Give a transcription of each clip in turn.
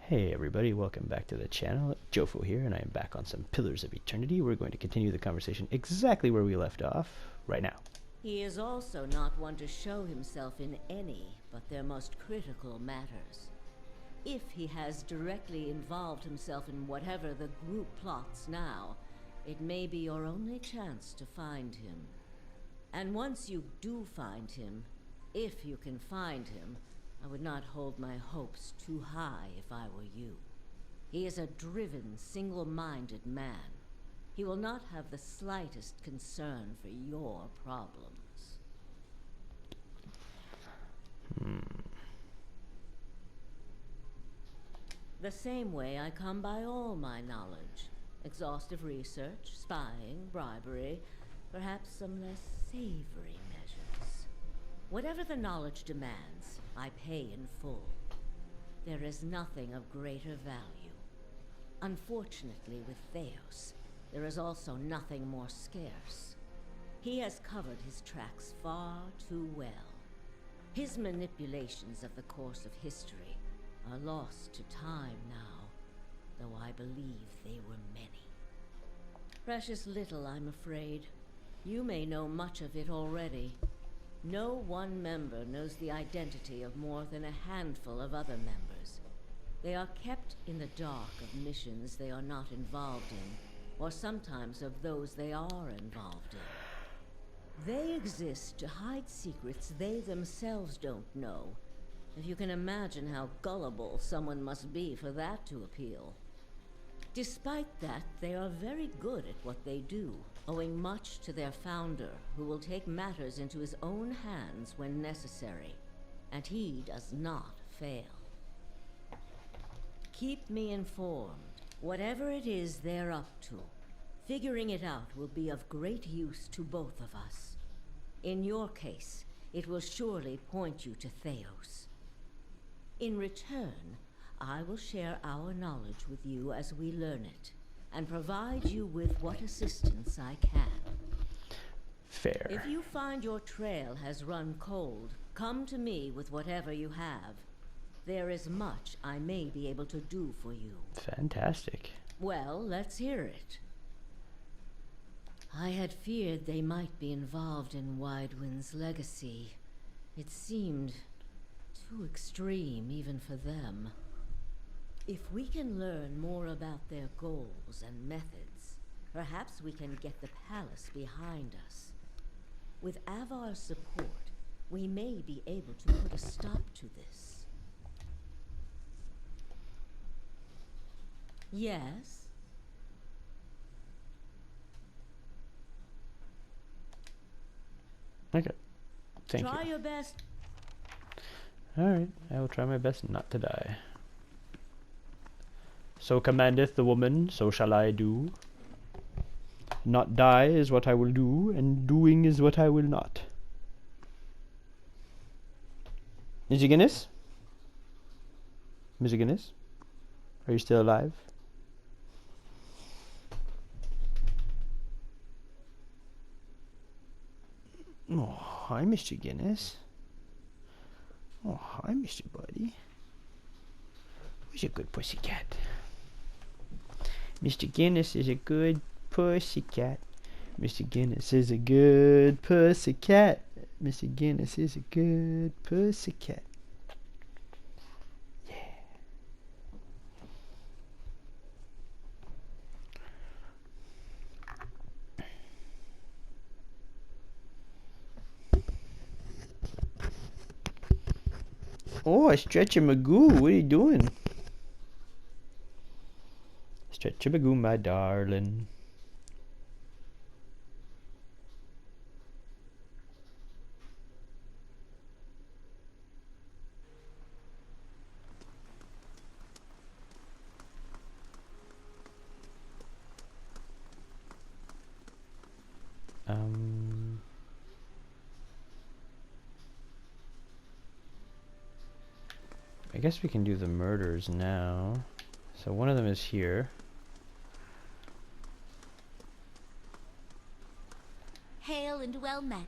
Hey everybody, welcome back to the channel. Jofo here, and I am back on some Pillars of Eternity. We're going to continue the conversation exactly where we left off right now. He is also not one to show himself in any but their most critical matters. If he has directly involved himself in whatever the group plots now, it may be your only chance to find him. And once you do find him, if you can find him, I would not hold my hopes too high if I were you. He is a driven, single-minded man. He will not have the slightest concern for your problems. The same way I come by all my knowledge. Exhaustive research, spying, bribery, perhaps some less savory measures. Whatever the knowledge demands, I pay in full. There is nothing of greater value. Unfortunately, with Theos, there is also nothing more scarce. He has covered his tracks far too well. His manipulations of the course of history are lost to time now, though I believe they were many. Precious little, I'm afraid. You may know much of it already. No one member knows the identity of more than a handful of other members. They are kept in the dark of missions they are not involved in, or sometimes of those they are involved in. They exist to hide secrets they themselves don't know. If you can imagine how gullible someone must be for that to appeal. Despite that, they are very good at what they do, owing much to their founder, who will take matters into his own hands when necessary. And he does not fail. Keep me informed. Whatever it is they're up to, figuring it out will be of great use to both of us. In your case, it will surely point you to Theos. In return, I will share our knowledge with you as we learn it, and provide you with what assistance I can. Fair. If you find your trail has run cold, come to me with whatever you have. There is much I may be able to do for you. Fantastic. Well, let's hear it. I had feared they might be involved in Widewind's legacy. It seemed too extreme even for them. If we can learn more about their goals and methods, perhaps we can get the palace behind us. With Ivar's support, we may be able to put a stop to this. Yes? Okay. Thank you. Try your best. Alright, I will try my best not to die. So commandeth the woman, so shall I do. Not die is what I will do, and doing is what I will not. Mr. Guinness? Mr. Guinness? Are you still alive? Oh, hi, Mr. Guinness. Oh, hi, Mr. Buddy. Who's a good pussycat? Mr. Guinness is a good pussycat. Mr. Guinness is a good pussycat. Mr. Guinness is a good pussycat. Yeah. Oh, Stretcher Magoo, what are you doing? Stretcher Magoo, my darling. I guess we can do the murders now. So one of them is here. Hail and well met.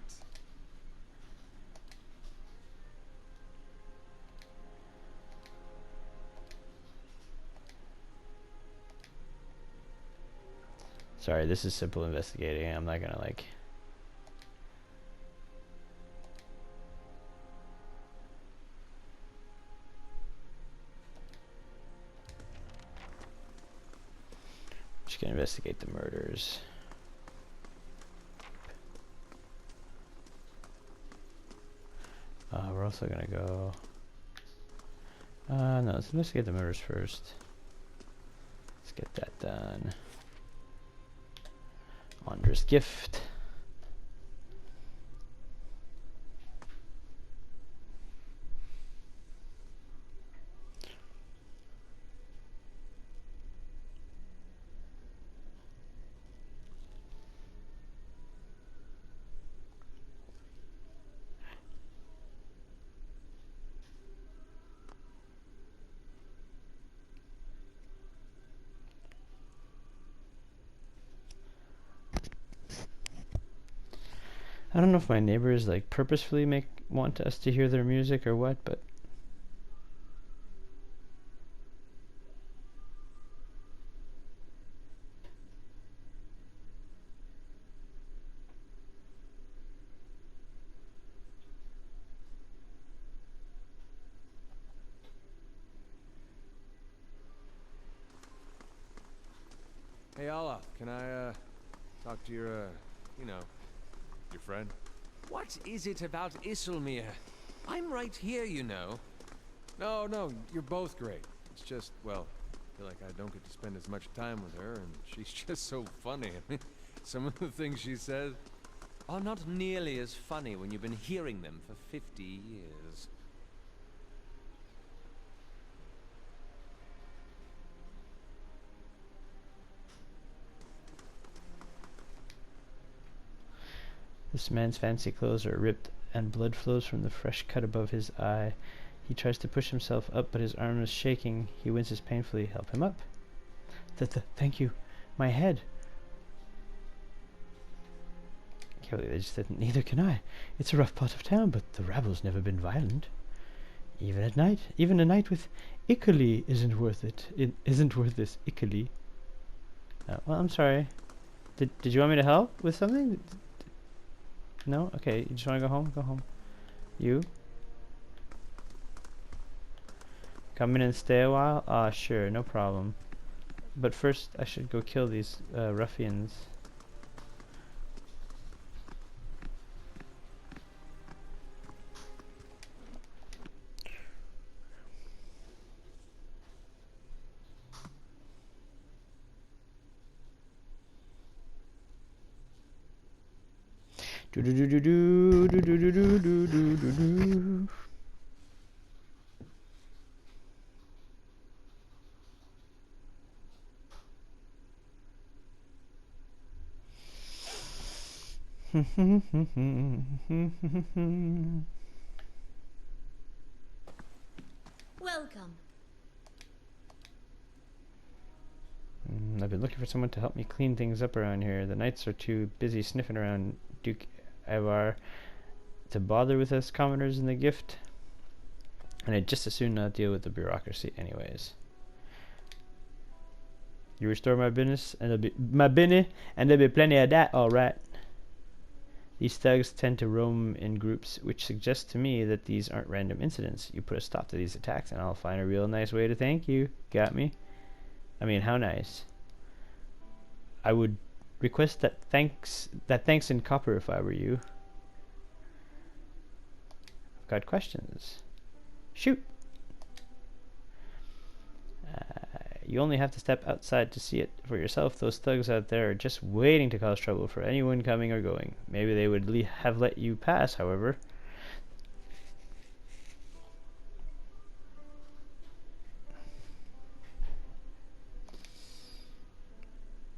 Sorry, this is simple investigating. I'm not gonna like... Just gonna investigate the murders. We're also gonna go... no, let's investigate the murders first. Let's get that done. Wondrous gift. I don't know if my neighbors like purposefully want us to hear their music or what, but Hey, Allah, can I, talk to your, you know, your friend? What is it about Ezel Mir? I'm right here, you know. No, you're both great. It's just, well, I feel like I don't get to spend as much time with her, and she's just so funny. I mean, some of the things she says Are not nearly as funny when you've been hearing them for 50 years. this man's fancy clothes are ripped and blood flows from the fresh cut above his eye. He tries to push himself up, but his arm is shaking. He winces painfully. Help him up. Thank you. My head. They just said, neither can I. It's a rough part of town, but the rabble's never been violent. Even at night. Even a night with Ickley isn't worth it. It isn't worth this Ickley. Well, I'm sorry. Did you want me to help with something? No? Okay, you just want to go home? Go home. You? Come in and stay a while? Ah, sure, no problem. But first, I should go kill these ruffians. Do do do do do do do do do do do do do. Welcome. I've been looking for someone to help me clean things up around here. The knights are too busy sniffing around Duke Ivar to bother with us commoners in the gift, and I'd just as soon not deal with the bureaucracy anyways. You restore my business, and there'll be plenty of that, all right. These thugs tend to roam in groups, which suggests to me that these aren't random incidents. You put a stop to these attacks, and I'll find a real nice way to thank you. Got me? I mean, how nice? I would request that thanks in copper if I were you. I've got questions. Shoot! You only have to step outside to see it for yourself. Those thugs out there are just waiting to cause trouble for anyone coming or going. Maybe they would have let you pass, however.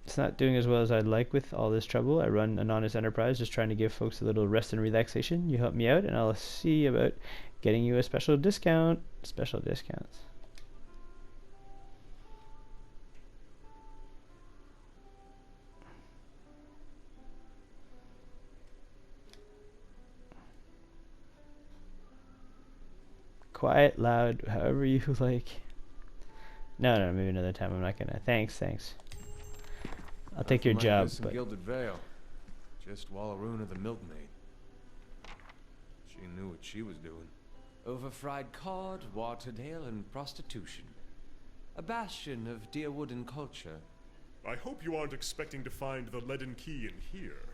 It's not doing as well as I'd like with all this trouble. I run an honest enterprise, just trying to give folks a little rest and relaxation. You help me out, and I'll see about getting you a special discount. Special discounts. Quiet, loud, however you like. No, maybe another time. I'm not gonna. Thanks. I'll take your Nothing like job, this in but Gilded Vale. Just Wallaruna the milkmaid. She knew what she was doing. Overfried cod, watered ale, and prostitution. A bastion of Deerwooden culture. I hope you aren't expecting to find the leaden key in here.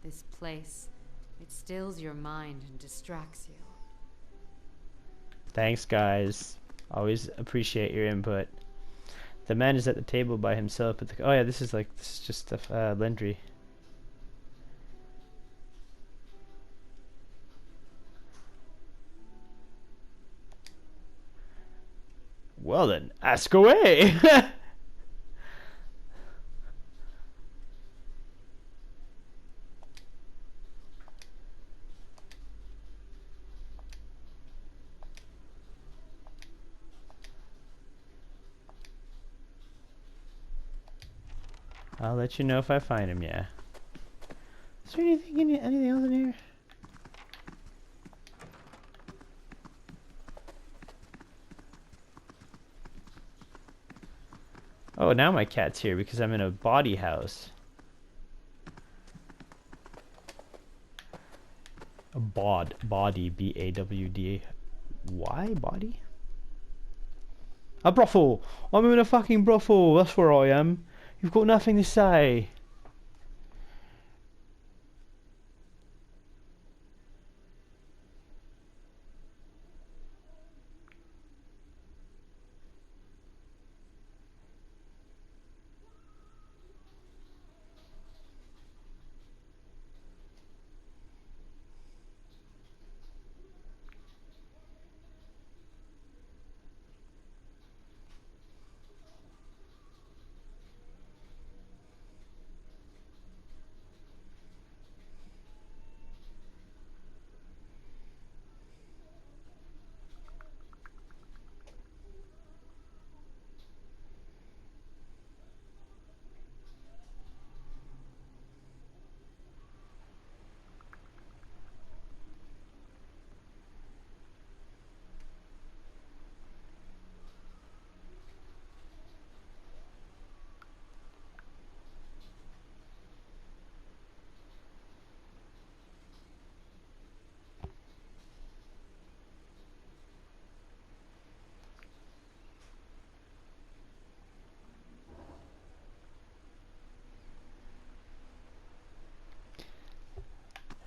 This place, it stills your mind and distracts you. thanks, guys. Always appreciate your input. The man is at the table by himself. But oh yeah, this is just the Lendry. Well then, ask away. I'll let you know if I find him, yeah. Is there anything else in here? Oh, now my cat's here because I'm in a body house. A body, B-A-W-D-Y, body? A brothel! I'm in a fucking brothel, that's where I am. You've got nothing to say.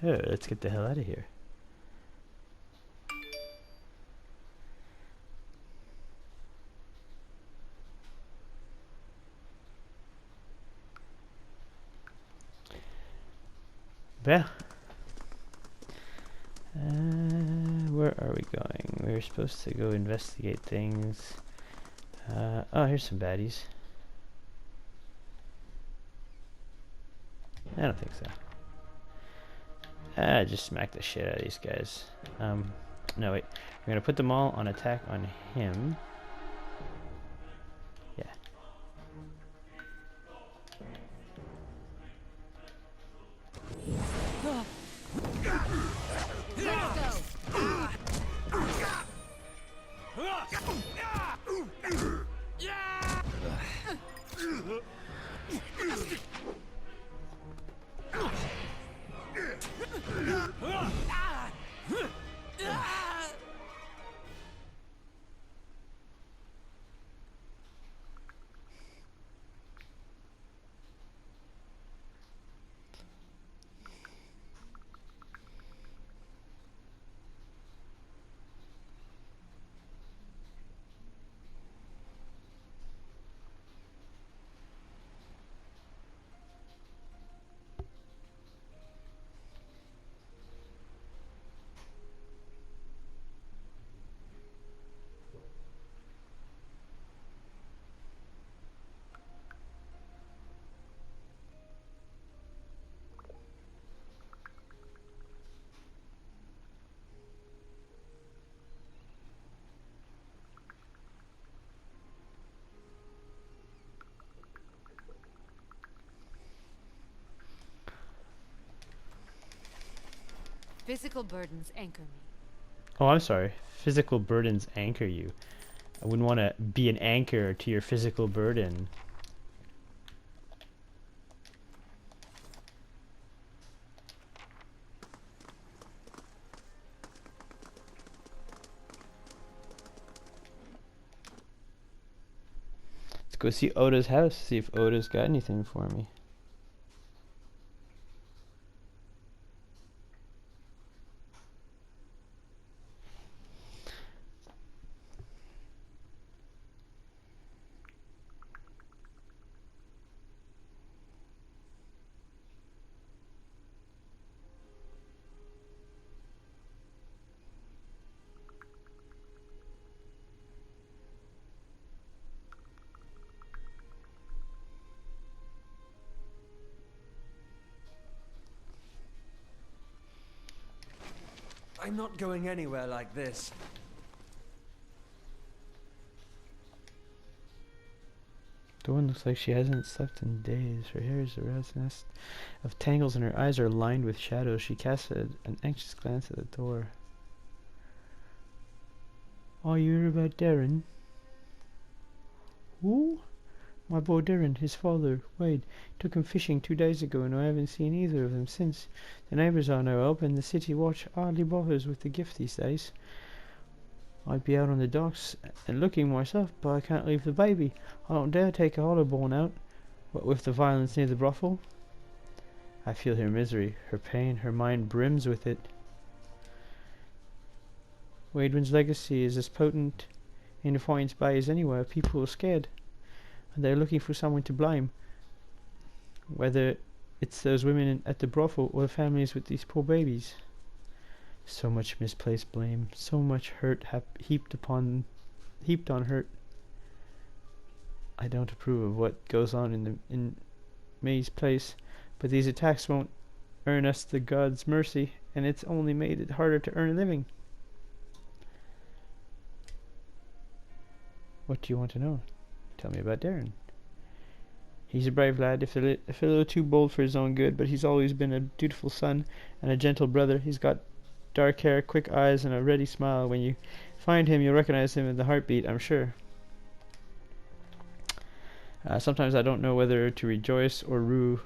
Oh, let's get the hell out of here. Well, where are we going? We're supposed to go investigate things. Oh, here's some baddies. I don't think so. Just smack the shit out of these guys. No wait, we're gonna put them all on attack on him. Yeah. Physical burdens anchor me. Oh, I'm sorry. Physical burdens anchor you. I wouldn't want to be an anchor to your physical burden. Let's go see Oda's house, see if Oda's got anything for me. I'm not going anywhere like this. Dawn looks like she hasn't slept in days. Her hair is a rat's nest of tangles and her eyes are lined with shadows. She casts an anxious glance at the door. Oh, you hear about Darren? Who? My boy Darren, his father, Wade, took him fishing 2 days ago and I haven't seen either of them since. The neighbours are now up and the city watch hardly bothers with the gift these days. I'd be out on the docks and looking myself, but I can't leave the baby. I don't dare take a hollow-born out, what with the violence near the brothel. I feel her misery, her pain, her mind brims with it. Wademan's legacy is as potent in Defiance Bay as anywhere. People are scared, and they're looking for someone to blame. Whether it's those women at the brothel or the families with these poor babies. So much misplaced blame, so much hurt heaped on hurt. I don't approve of what goes on in May's place, but these attacks won't earn us the God's mercy, and it's only made it harder to earn a living. What do you want to know? Tell me about Darren. He's a brave lad, if a little too bold for his own good, but he's always been a dutiful son and a gentle brother. He's got dark hair, quick eyes, and a ready smile. When you find him, you'll recognize him in the heartbeat, I'm sure. Sometimes I don't know whether to rejoice or rue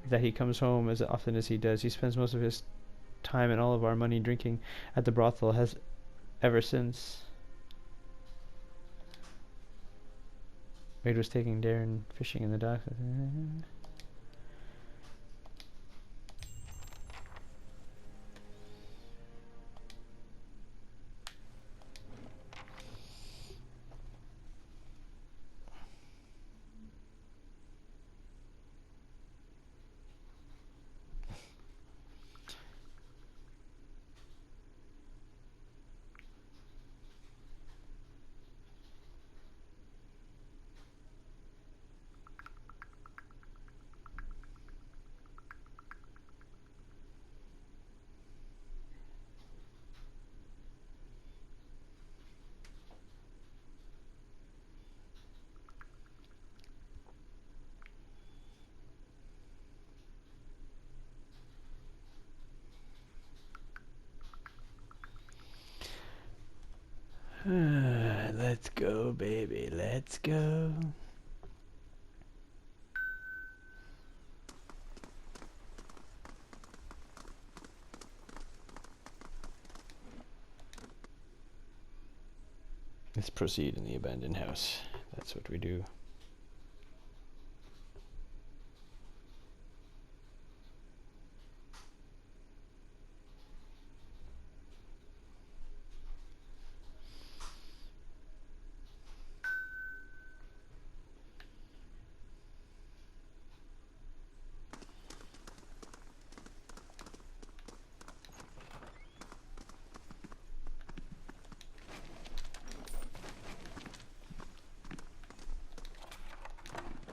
that he comes home as often as he does. He spends most of his time and all of our money drinking at the brothel, has ever since. Wade was taking Darren fishing in the dock. Let's go, baby, let's go. Let's proceed in the abandoned house. That's what we do.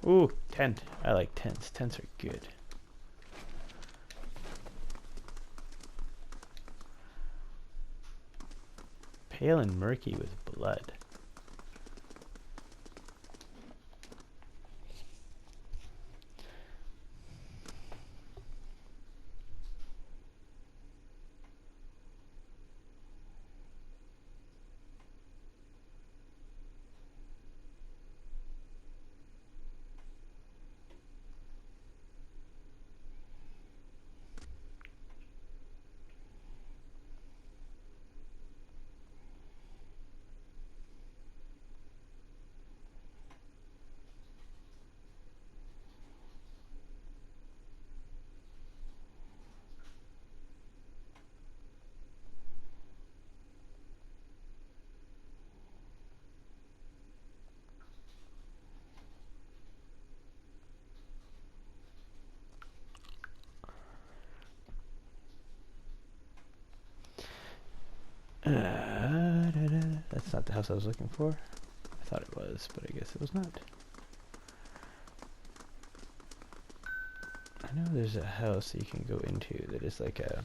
Ooh, tent. I like tents. Tents are good. Pale and murky with blood. That's not the house I was looking for. I thought it was, but I guess it was not. I know there's a house that you can go into that is like a...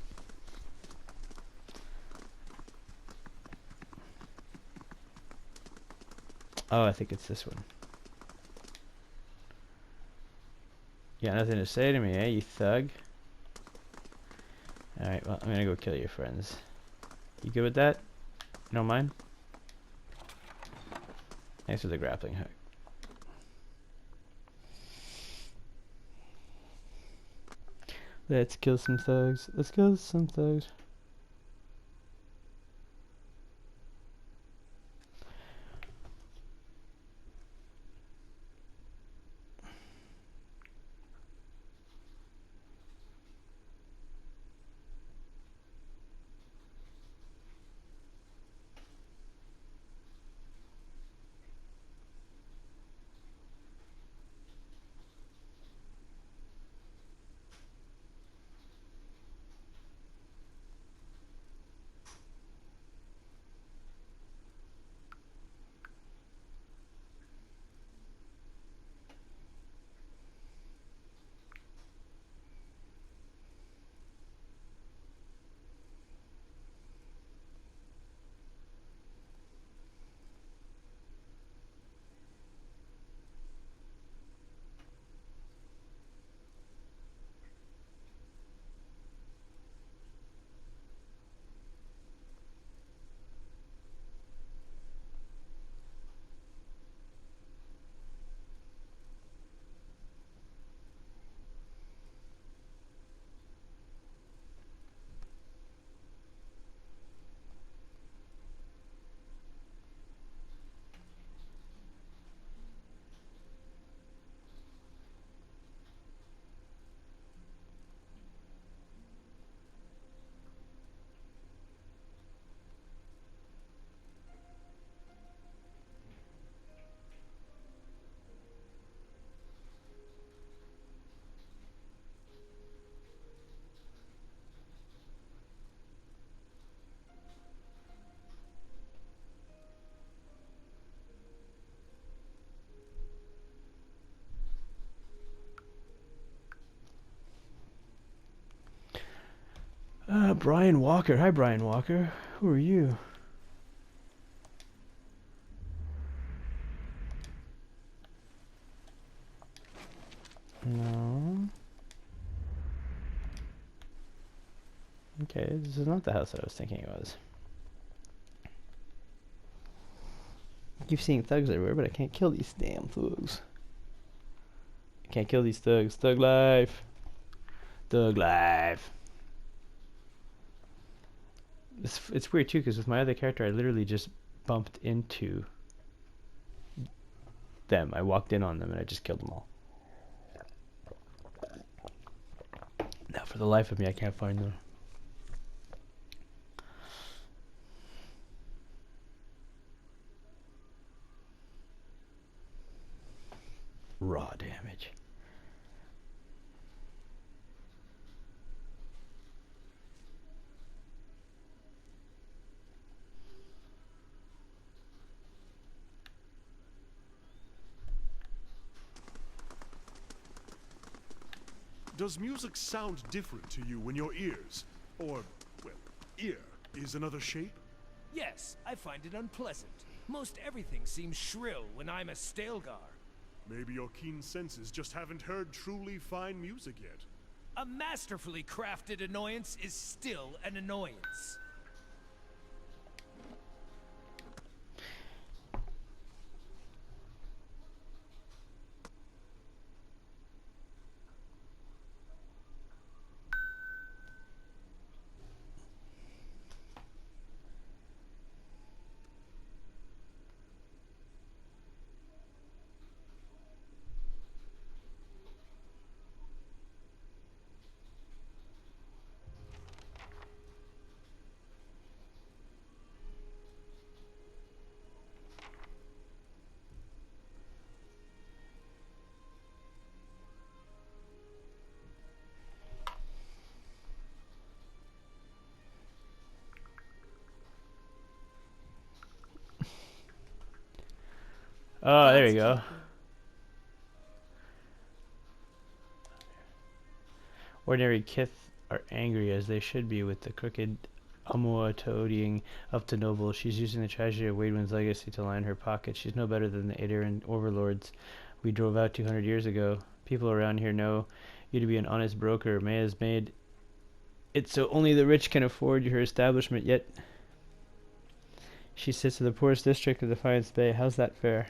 Oh, I think it's this one. You got nothing to say to me, eh, you thug? Alright, well, I'm gonna go kill your friends. You good with that? You don't mind? Thanks for the grappling hook. Let's kill some thugs. Let's kill some thugs. Brian Walker. Hi, Brian Walker. Who are you? No. Okay, this is not the house that I was thinking it was. I keep seeing thugs everywhere, but I can't kill these damn thugs. I can't kill these thugs. Thug life. Thug life. It's weird too, because with my other character, I literally just bumped into them. I walked in on them and I just killed them all. Now, for the life of me, I can't find them. Raw damage. Does music sound different to you when your ears, or, well, ear, is another shape? Yes, I find it unpleasant. Most everything seems shrill when I'm a Stelgar. Maybe your keen senses just haven't heard truly fine music yet. A masterfully crafted annoyance is still an annoyance. Oh, there you Gods go. keep you. Ordinary kith are angry as they should be with the crooked Amua toadying up to noble. She's using the tragedy of Waydwin's legacy to line her pocket. She's no better than the Aedaran overlords we drove out 200 years ago. People around here know you to be an honest broker. May has made it so only the rich can afford her establishment, yet she sits in the poorest district of Defiance Bay. How's that fair?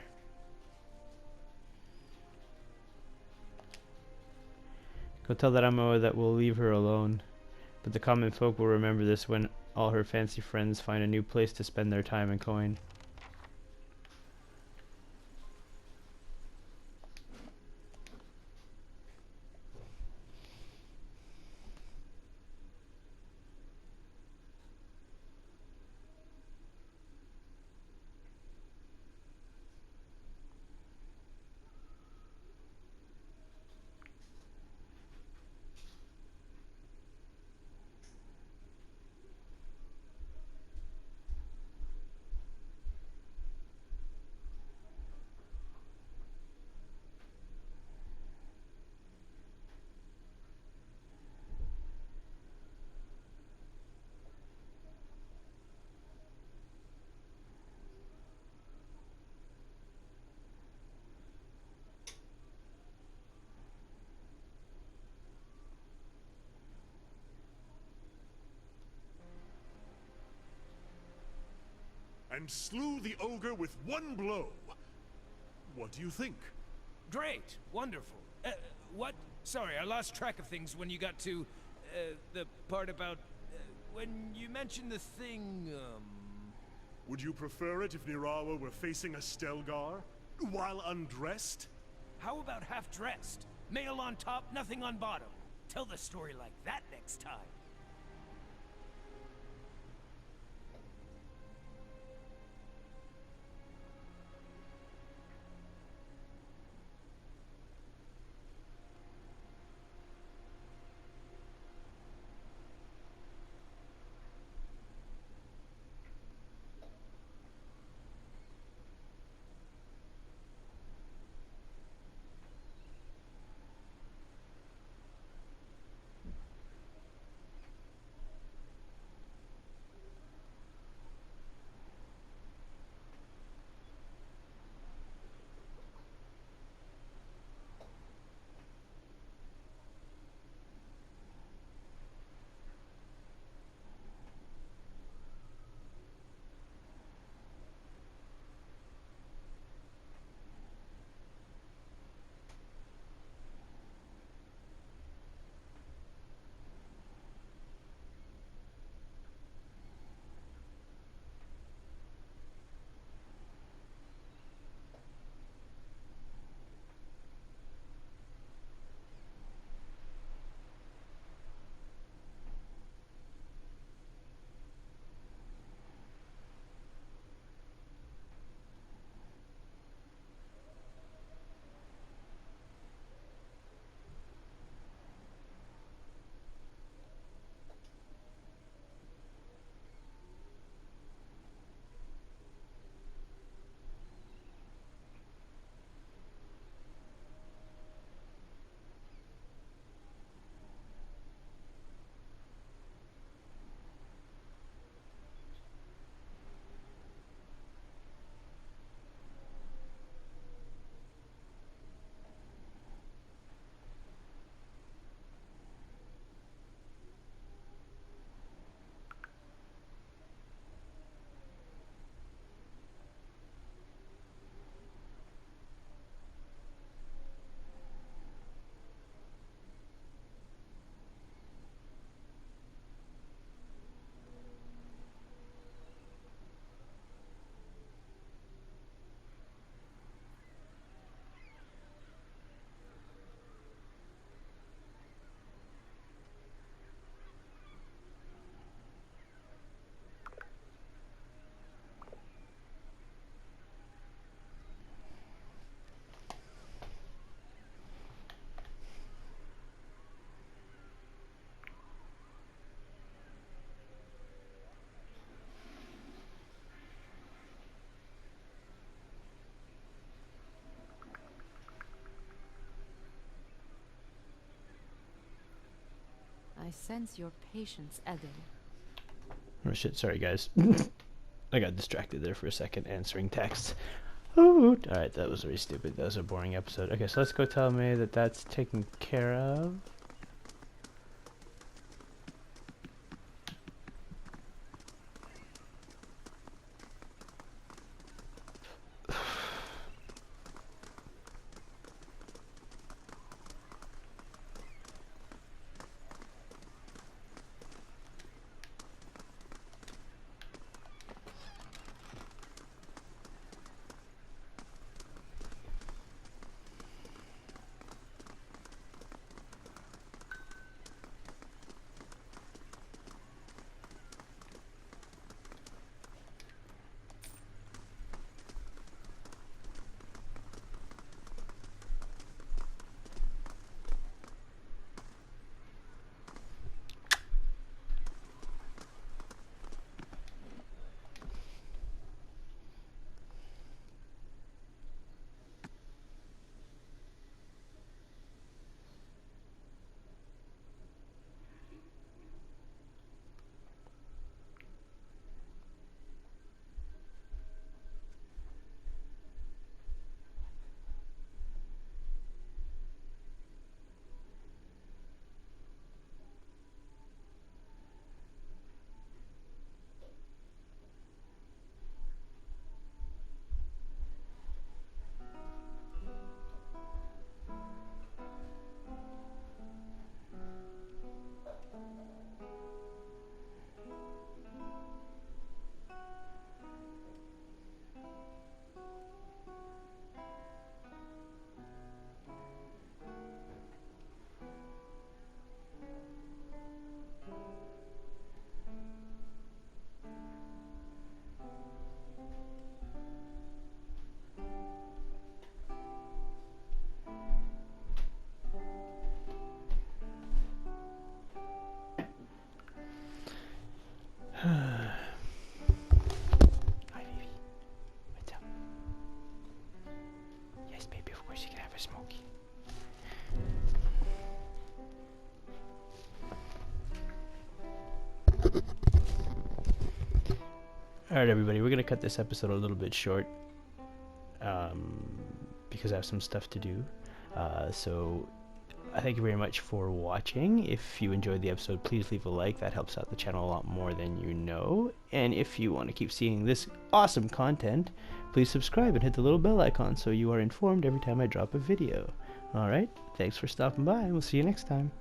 Go tell that Amua that we'll leave her alone. But the common folk will remember this when all her fancy friends find a new place to spend their time and coin. And slew the ogre with one blow. What do you think? Great. Wonderful. What? Sorry, I lost track of things when you got to, the part about, when you mentioned the thing, Would you prefer it if Nirawa were facing a Stelgar? While undressed? How about half-dressed? Mail on top, nothing on bottom. Tell the story like that next time. I sense your patience, Ezel. Oh shit, sorry guys. I got distracted there for a second answering texts. Alright, that was very stupid. That was a boring episode. Okay, so let's go tell May that that's taken care of. Hi, baby. What's up? Yes, baby, of course you can have a smoky. Alright, everybody, we're going to cut this episode a little bit short because I have some stuff to do. So I thank you very much for watching. If you enjoyed the episode, please leave a like. That helps out the channel a lot more than you know. And if you want to keep seeing this awesome content, please subscribe and hit the little bell icon so you are informed every time I drop a video. Alright, thanks for stopping by, and we'll see you next time.